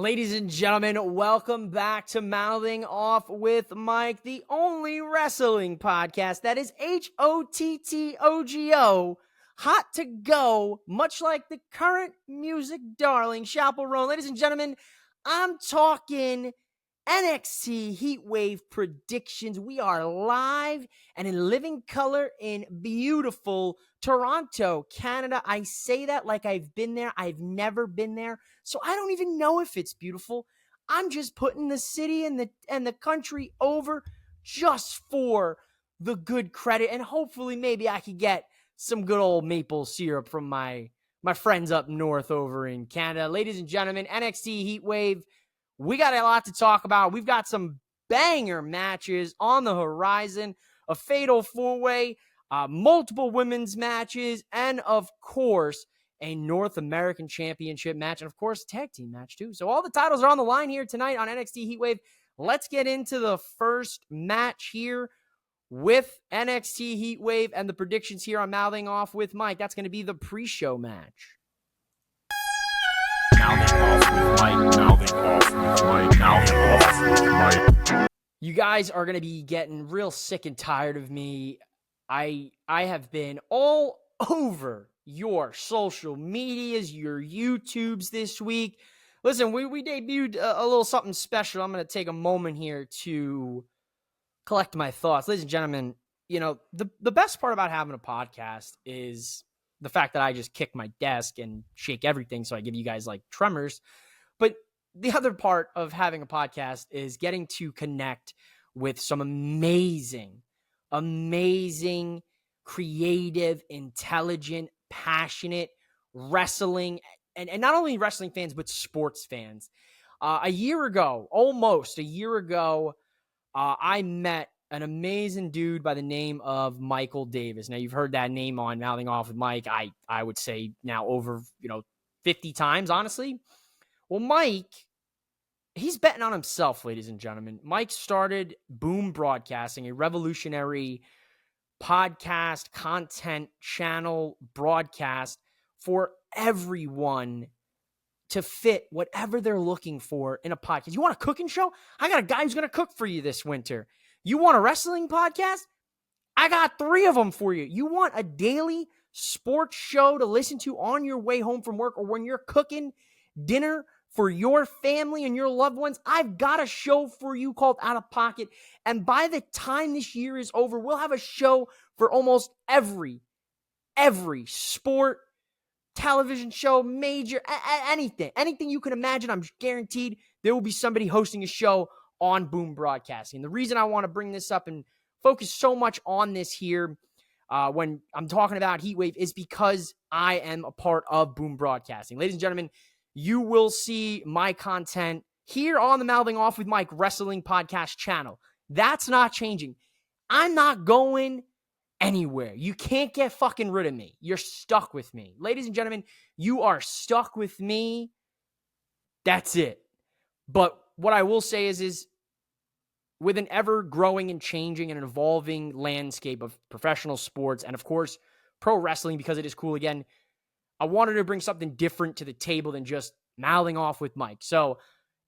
Ladies and gentlemen, welcome back to Mouthing Off with Mike, the only wrestling podcast that is HOTTOGO, hot to go, much like the current music darling, Chappell Roan. Ladies and gentlemen, I'm talking NXT Heatwave predictions. We are live and in living color in beautiful Toronto, Canada. I say that like I've been there. I've never been there, so I don't even know if it's beautiful. I'm just putting the city and the country over just for the good credit, and hopefully maybe I could get some good old maple syrup from my friends up north over in Canada. Ladies and gentlemen, NXT Heatwave, we got a lot to talk about. We've got some banger matches on the horizon, a fatal four-way, multiple women's matches, and of course, a North American Championship match, and of course, a tag team match too. So all the titles are on the line here tonight on NXT Heatwave. Let's get into the first match here with NXT Heatwave and the predictions here on Mouthing Off with Mike. That's going to be the pre-show match. Mouthing off with Mike, mouthing off with Mike, mouthing off with Mike. You guys are going to be getting real sick and tired of me. I have been all over your social medias, your YouTubes this week. Listen, we debuted a little something special. I'm going to take a moment here to collect my thoughts. Ladies and gentlemen, you know, the best part about having a podcast is the fact that I just kick my desk and shake everything, so I give you guys like tremors. But the other part of having a podcast is getting to connect with some amazing, creative, intelligent, passionate wrestling, and not only wrestling fans, but sports fans. Almost a year ago, I met an amazing dude by the name of Michael Davis. Now, you've heard that name on Mouthing Off with Mike, I would say now over 50 times, honestly. Well, Mike, he's betting on himself, ladies and gentlemen. Mike started Boom Broadcasting, a revolutionary podcast, content channel broadcast for everyone to fit whatever they're looking for in a podcast. You want a cooking show? I got a guy who's going to cook for you this winter. You want a wrestling podcast? I got 3 of them for you. You want a daily sports show to listen to on your way home from work or when you're cooking dinner for your family and your loved ones? I've got a show for you called Out of Pocket. And by the time this year is over, we'll have a show for almost every sport, television show, major, anything you can imagine. I'm guaranteed there will be somebody hosting a show on Boom Broadcasting. The reason I want to bring this up and focus so much on this here when I'm talking about Heatwave is because I am a part of Boom Broadcasting. Ladies and gentlemen, you will see my content here on the Mouthing Off with Mike Wrestling Podcast channel. That's not changing. I'm not going anywhere. You can't get fucking rid of me. You're stuck with me. Ladies and gentlemen, you are stuck with me. That's it. But what I will say is with an ever-growing and changing and evolving landscape of professional sports and, of course, pro wrestling, because it is cool again, I wanted to bring something different to the table than just Mouthing Off with Mike. So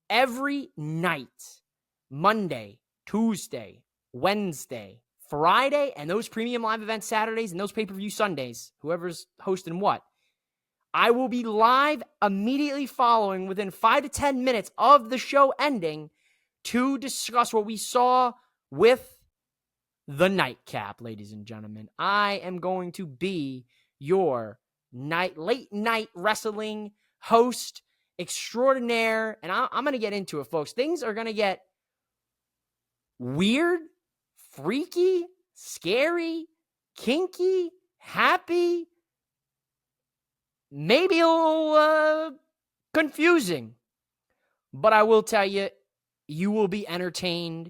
every night, Monday, Tuesday, Wednesday, Friday, and those premium live events Saturdays and those pay-per-view Sundays, whoever's hosting what, I will be live immediately following within 5 to 10 minutes of the show ending to discuss what we saw with the nightcap, ladies and gentlemen. I am going to be your late night wrestling host extraordinaire, and I'm going to get into it, folks. Things are going to get weird, freaky, scary, kinky, happy, maybe a little confusing. But I will tell you, you will be entertained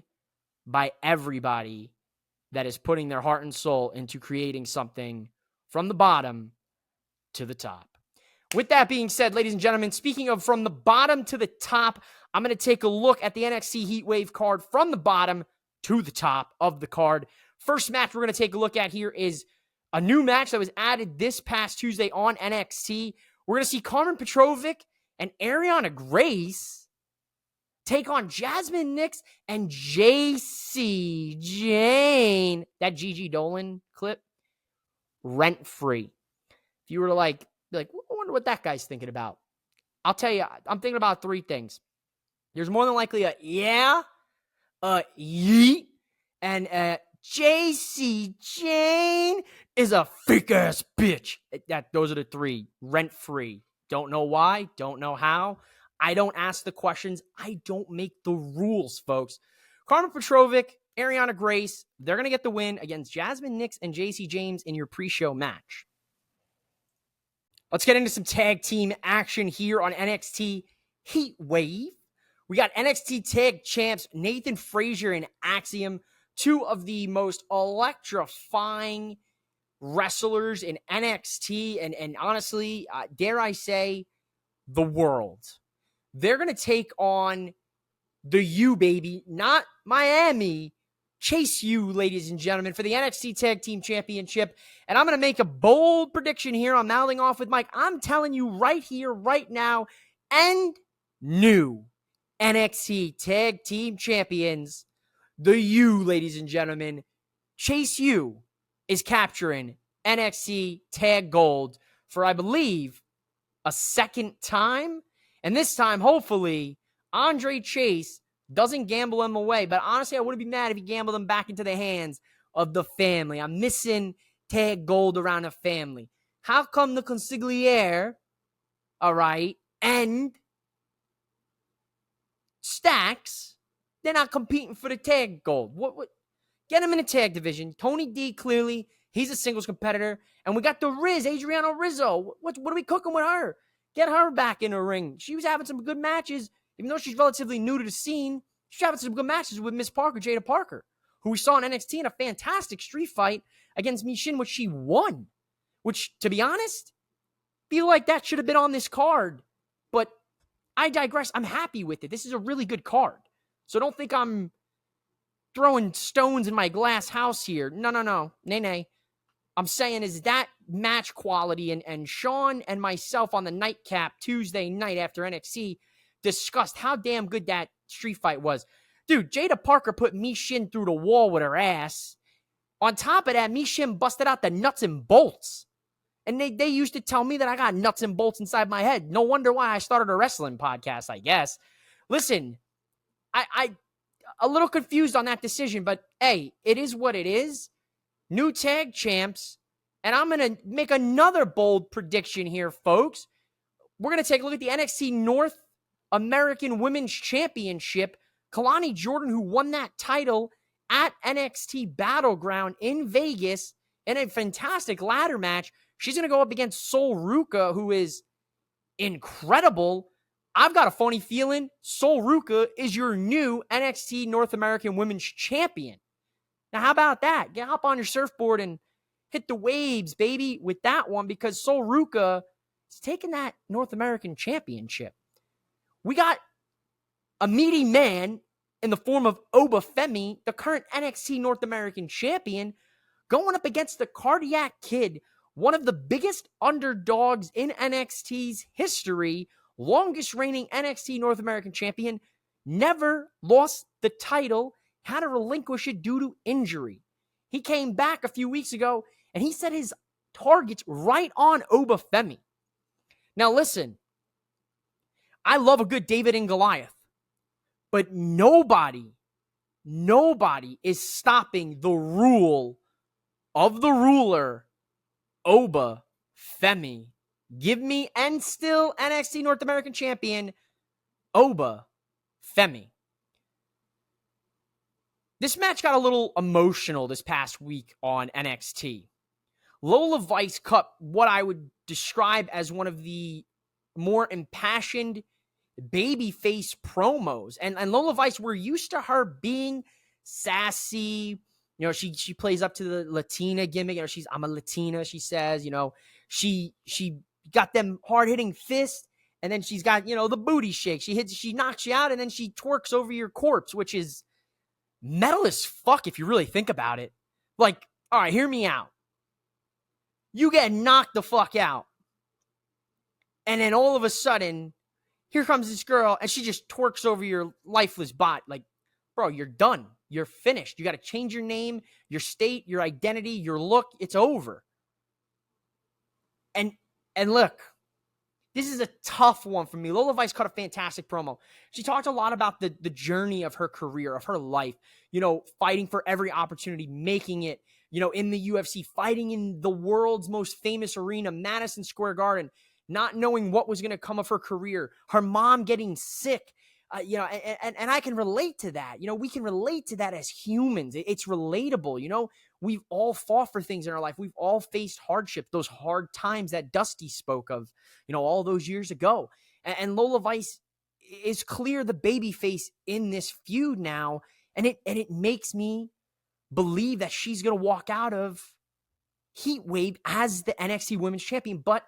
by everybody that is putting their heart and soul into creating something from the bottom to the top. With that being said, ladies and gentlemen, speaking of from the bottom to the top, I'm going to take a look at the NXT Heatwave card from the bottom to the top of the card. First match we're going to take a look at here is a new match that was added this past Tuesday on NXT. We're going to see Carmen Petrovic and Ariana Grace take on Jasmine Nix and JC Jane. That Gigi Dolan clip, rent free. If you were to be like, I wonder what that guy's thinking about. I'll tell you, I'm thinking about three things. There's more than likely a yeah, a yeet, and a JC Jane is a fake ass bitch. Those are the three. Rent free. Don't know why. Don't know how. I don't ask the questions. I don't make the rules, folks. Carmen Petrovic, Ariana Grace, they're going to get the win against Jasmine Nix and JC James in your pre-show match. Let's get into some tag team action here on NXT Heatwave. We got NXT Tag Champs Nathan Frazier and Axiom, two of the most electrifying wrestlers in NXT and honestly, dare I say, the world. They're going to take on the U, baby, not Miami. Chase U, ladies and gentlemen, for the NXT Tag Team Championship. And I'm going to make a bold prediction here on Mouthing Off with Mike. I'm telling you right here, right now, and new NXT Tag Team Champions, the U, ladies and gentlemen. Chase U is capturing NXT Tag Gold for, I believe, a second time. And this time, hopefully, Andre Chase doesn't gamble him away. But honestly, I wouldn't be mad if he gambled him back into the hands of the family. I'm missing Tag Gold around the family. How come the consigliere, all right, and Stacks, they're not competing for the Tag Gold? What? Get him in the tag division. Tony D, clearly, he's a singles competitor. And we got the Riz, Adriano Rizzo. What are we cooking with her? Get her back in the ring. She was having some good matches. Even though she's relatively new to the scene, she's having some good matches with Miss Parker, Jada Parker, who we saw in NXT in a fantastic street fight against Michin, which she won. Which, to be honest, feel like that should have been on this card. But I digress. I'm happy with it. This is a really good card. So don't think I'm throwing stones in my glass house here. No. Nay. I'm saying is that match quality and Sean and myself on the nightcap Tuesday night after NXT discussed how damn good that street fight was. Dude, Jada Parker put Michin through the wall with her ass. On top of that, Michin busted out the nuts and bolts. And they used to tell me that I got nuts and bolts inside my head. No wonder why I started a wrestling podcast, I guess. Listen, I a little confused on that decision, but hey, it is what it is. New tag champs. And I'm going to make another bold prediction here, folks. We're going to take a look at the NXT North American Women's Championship. Kalani Jordan, who won that title at NXT Battleground in Vegas in a fantastic ladder match. She's going to go up against Sol Ruka, who is incredible. I've got a funny feeling Sol Ruka is your new NXT North American Women's Champion. Now, how about that? Get up on your surfboard and hit the waves, baby, with that one, because Sol Ruka is taking that North American Championship. We got a meaty man in the form of Oba Femi, the current NXT North American Champion, going up against the Cardiac Kid, one of the biggest underdogs in NXT's history, longest reigning NXT North American Champion, never lost the title, had to relinquish it due to injury. He came back a few weeks ago, and he set his targets right on Oba Femi. Now listen, I love a good David and Goliath, but nobody is stopping the rule of the ruler, Oba Femi. Give me, and still NXT North American Champion, Oba Femi. This match got a little emotional this past week on NXT. Lola Vice cut what I would describe as one of the more impassioned babyface promos. And Lola Vice, we're used to her being sassy. You know, she plays up to the Latina gimmick. You know, I'm a Latina, she says. You know, she got them hard-hitting fists, and then she's got, you know, the booty shake. She knocks you out, and then she twerks over your corpse, which is metal as fuck if you really think about it. Like, all right, hear me out. You get knocked the fuck out, and then all of a sudden, Here comes this girl, and she just twerks over your lifeless bot. Like, bro, you're done. You're finished. You got to change your name, your state, your identity, your look. It's over. And look, this is a tough one for me. Lola Vice cut a fantastic promo. She talked a lot about the journey of her career, of her life, fighting for every opportunity, making it, in the UFC, fighting in the world's most famous arena, Madison Square Garden, not knowing what was going to come of her career, her mom getting sick, and I can relate to that. We can relate to that as humans. It's relatable. We've all fought for things in our life. We've all faced hardship, those hard times that Dusty spoke of, all those years ago. And Lola Vice is clear the babyface in this feud now. And it makes me believe that she's going to walk out of Heatwave as the NXT Women's Champion. But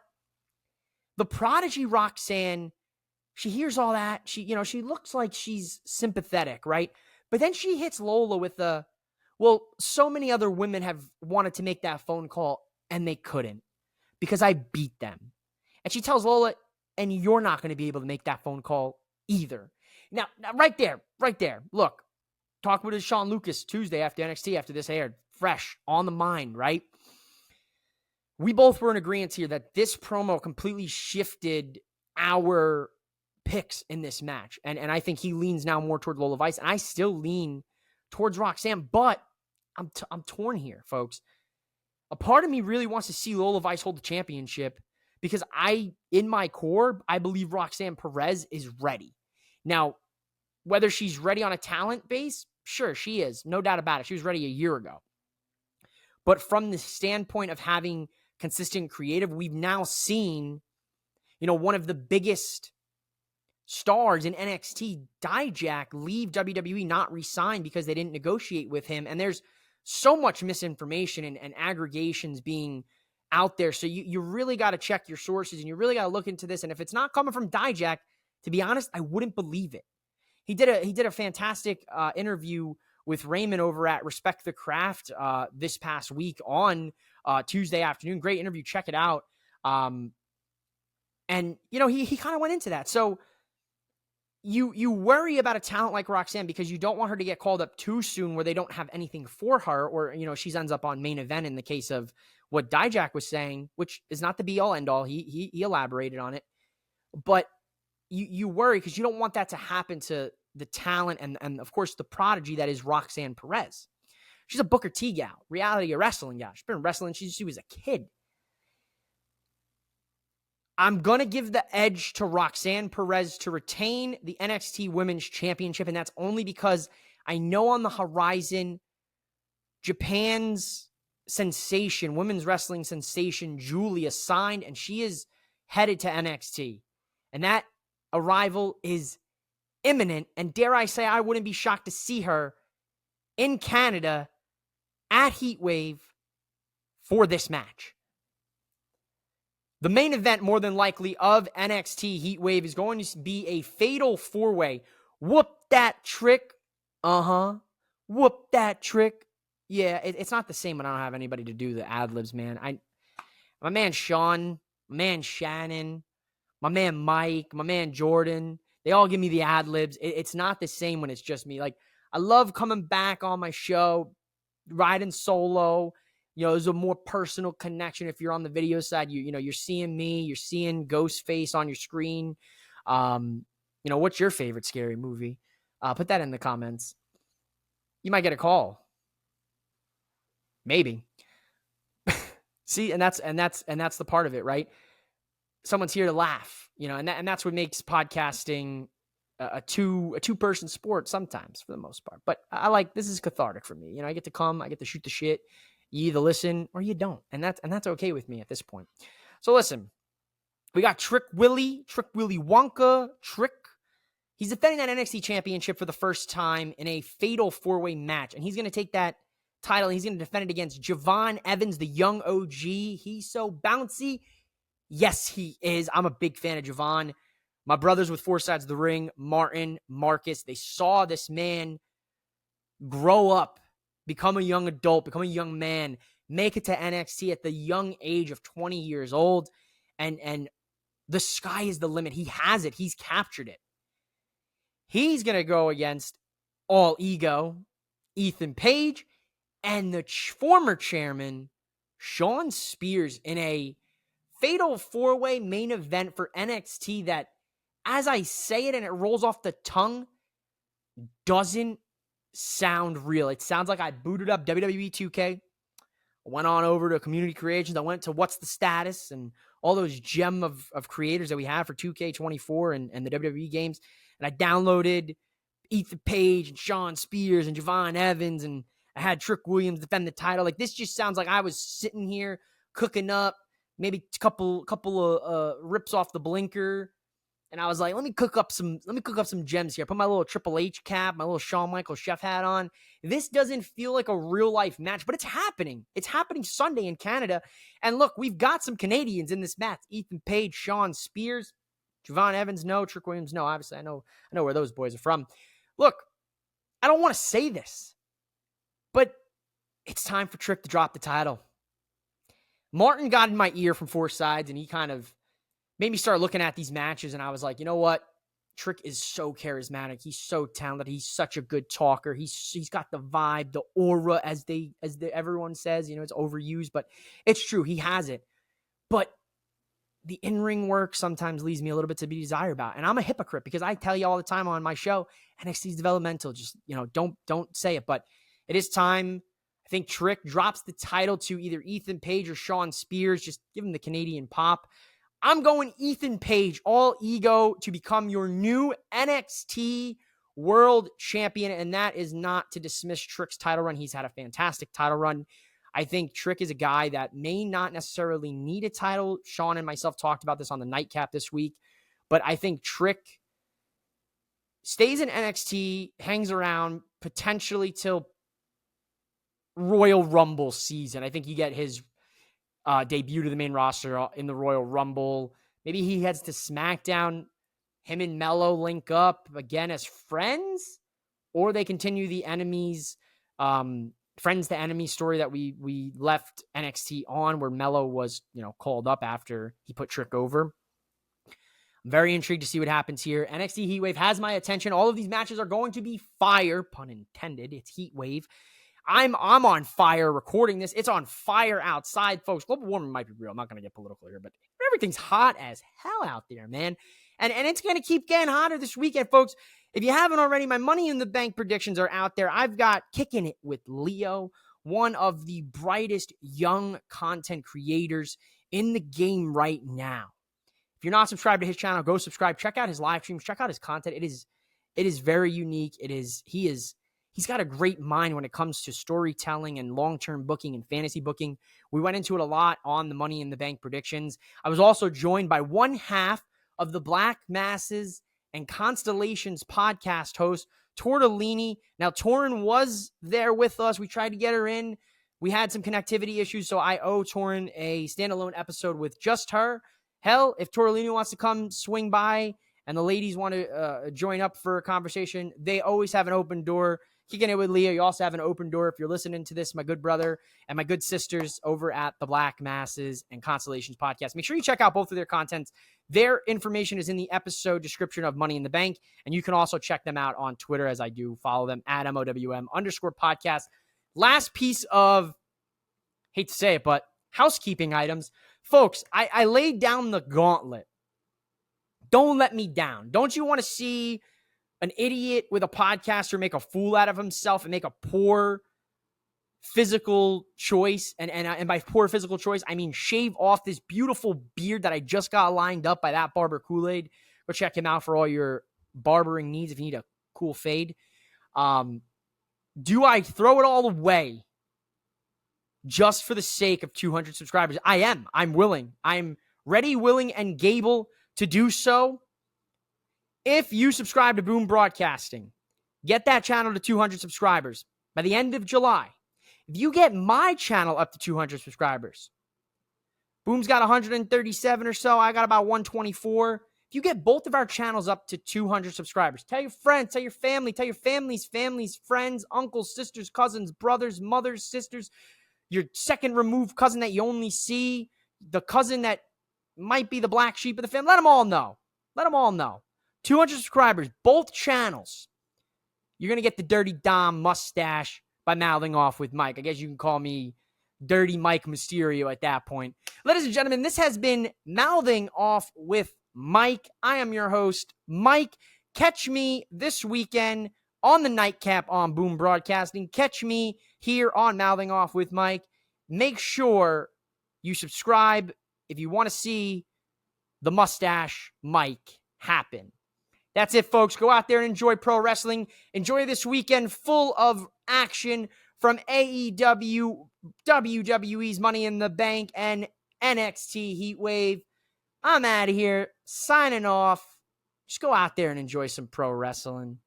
the prodigy Roxanne, she hears all that. She looks like she's sympathetic, right? But then she hits Lola with so many other women have wanted to make that phone call and they couldn't because I beat them. And she tells Lola, and you're not going to be able to make that phone call either. Now right there. Look, talk with Sean Lucas Tuesday after NXT, after this aired, fresh on the mind, right? We both were in agreement here that this promo completely shifted our picks in this match. And I think he leans now more toward Lola Vice. And I still lean towards Roxanne, but I'm torn here, folks. A part of me really wants to see Lola Vice hold the championship because in my core, I believe Roxanne Perez is ready. Now, whether she's ready on a talent base, sure, she is. No doubt about it. She was ready a year ago. But from the standpoint of having consistent creative, we've now seen, one of the biggest stars in NXT, Dijak, leave WWE, not resign because they didn't negotiate with him. And there's so much misinformation and aggregations being out there. So you really got to check your sources and you really got to look into this. And if it's not coming from Dijak, to be honest, I wouldn't believe it. He did a fantastic interview with Raymond over at Respect the Craft this past week on Tuesday afternoon. Great interview. Check it out. And he kind of went into that. So you worry about a talent like Roxanne because you don't want her to get called up too soon where they don't have anything for her, or she ends up on main event in the case of what Dijak was saying, which is not the be all end all. He elaborated on it, but you worry because you don't want that to happen to the talent and of course the prodigy that is Roxanne Perez. She's a Booker T gal, reality of wrestling gal. She's been wrestling since she was a kid. I'm going to give the edge to Roxanne Perez to retain the NXT Women's Championship, and that's only because I know on the horizon, Japan's sensation, women's wrestling sensation, Julia signed, and she is headed to NXT. And that arrival is imminent, and dare I say, I wouldn't be shocked to see her in Canada at Heatwave for this match. The main event, more than likely, of NXT Heatwave is going to be a fatal four-way. Whoop that trick. Whoop that trick. Yeah, it's not the same when I don't have anybody to do the ad-libs, man. My man Sean, my man Shannon, my man Mike, my man Jordan, they all give me the ad-libs. It's not the same when it's just me. Like, I love coming back on my show, riding solo. There's a more personal connection. If you're on the video side, you're seeing me, you're seeing Ghostface on your screen. What's your favorite scary movie? Put that in the comments. You might get a call. Maybe. See, and that's the part of it, right? Someone's here to laugh, and that's what makes podcasting a two-person sport sometimes for the most part. But this is cathartic for me. I get to come, I get to shoot the shit. You either listen or you don't. And that's okay with me at this point. So listen, we got Trick Willie Wonka. He's defending that NXT championship for the first time in a fatal four-way match. And he's going to take that title and he's going to defend it against Javon Evans, the young OG. He's so bouncy. Yes, he is. I'm a big fan of Javon. My brothers with Four Sides of the Ring, Martin, Marcus, they saw this man grow up, become a young adult, become a young man, make it to NXT at the young age of 20 years old. And The sky is the limit. He has it. He's captured it. He's going to go against All Ego, Ethan Page, and the former chairman, Shawn Spears, in a fatal 4-way main event for NXT that, as I say it and it rolls off the tongue, doesn't sound real. It sounds like I booted up WWE 2K, went on over to Community Creations, I went to What's the Status and all those gem of creators that we have for 2K24 and the WWE games, and I downloaded Ethan Page and Shawn Spears and Javon Evans, and I had Trick Williams defend the title. Like, this just sounds like I was sitting here cooking up maybe a couple of rips off the blinker, and I was like, let me cook up some gems here. Put my little Triple H cap, my little Shawn Michaels chef hat on. This doesn't feel like a real life match, but it's happening. It's happening Sunday in Canada. And look, we've got some Canadians in this match. Ethan Page, Shawn Spears, Javon Evans, no. Trick Williams, no. Obviously, I know where those boys are from. Look, I don't want to say this, but it's time for Trick to drop the title. Martin got in my ear from four sides, and he kind of made me start looking at these matches, and I was like, you know what? Trick is so charismatic. He's so talented. He's such a good talker. He's got the vibe, the aura, as everyone says. You know, it's overused, but it's true. He has it. But the in-ring work sometimes leaves me a little bit to be desired about. And I'm a hypocrite because I tell you all the time on my show, NXT's developmental. Just, you know, don't say it. But it is time. I think Trick drops the title to either Ethan Page or Shawn Spears. Just give him the Canadian pop. I'm going Ethan Page, All Ego, to become your new NXT World Champion. And that is not to dismiss Trick's title run. He's had a fantastic title run. I think Trick is a guy that may not necessarily need a title. Sean and myself talked about this on the nightcap this week. But I think Trick stays in NXT, hangs around potentially till Royal Rumble season. I think you get his debut to the main roster in the Royal Rumble. Maybe he heads to SmackDown. Him and Mello link up again as friends, or they continue the enemies, friends to enemy story that we left NXT on, where Mello was, you know, called up after he put Trick over. I'm very intrigued to see what happens here. NXT Heatwave has my attention. All of these matches are going to be fire, pun intended. It's Heatwave. I'm on fire recording this. It's on fire outside, folks. Global warming might be real. I'm not going to get political here, but everything's hot as hell out there, man. And it's going to keep getting hotter this weekend, folks. If you haven't already, my Money in the Bank predictions are out there. I've got Kicking It with Leo, one of the brightest young content creators in the game right now. If you're not subscribed to his channel, go subscribe. Check out his live streams. Check out his content. It is very unique. He's got a great mind when it comes to storytelling and long-term booking and fantasy booking. We went into it a lot on the Money in the Bank predictions. I was also joined by one half of the Black Masses and Constellations podcast host, Tortellini. Now, Torin was there with us. We tried to get her in. We had some connectivity issues, so I owe Torin a standalone episode with just her. Hell, if Tortellini wants to come swing by and the ladies want to join up for a conversation, they always have an open door. Kicking It with Leo, you also have an open door if you're listening to this, my good brother and my good sisters over at the Black Masses and Constellations podcast. Make sure you check out both of their contents. Their information is in the episode description of Money in the Bank, and you can also check them out on Twitter, as I do. Follow them at MOWM_podcast. Last piece of, hate to say it, but housekeeping items. Folks, I laid down the gauntlet. Don't let me down. Don't you want to see an idiot with a podcaster make a fool out of himself and make a poor physical choice? And by poor physical choice, I mean shave off this beautiful beard that I just got lined up by that barber Kool-Aid. Go check him out for all your barbering needs if you need a cool fade. Do I throw it all away just for the sake of 200 subscribers? I am. I'm willing. I'm ready, willing, and gable to do so. If you subscribe to Boom Broadcasting, get that channel to 200 subscribers by the end of July. If you get my channel up to 200 subscribers, Boom's got 137 or so. I got about 124. If you get both of our channels up to 200 subscribers, tell your friends, tell your family, tell your families, friends, uncles, sisters, cousins, brothers, mothers, sisters, your second removed cousin that you only see, the cousin that might be the black sheep of the family. Let them all know. Let them all know. 200 subscribers, both channels. You're going to get the Dirty Dom mustache by mouthing off with Mike. I guess you can call me Dirty Mike Mysterio at that point. Ladies and gentlemen, this has been Mouthing Off with Mike. I am your host, Mike. Catch me this weekend on the Nightcap on Boom Broadcasting. Catch me here on Mouthing Off with Mike. Make sure you subscribe if you want to see the mustache Mike happen. That's it, folks. Go out there and enjoy pro wrestling. Enjoy this weekend full of action from AEW, WWE's Money in the Bank, and NXT Heatwave. I'm out of here, signing off. Just go out there and enjoy some pro wrestling.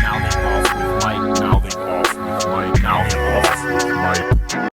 Mouthing off with Mike. Mouthing off with Mike. Mouthing off with Mike.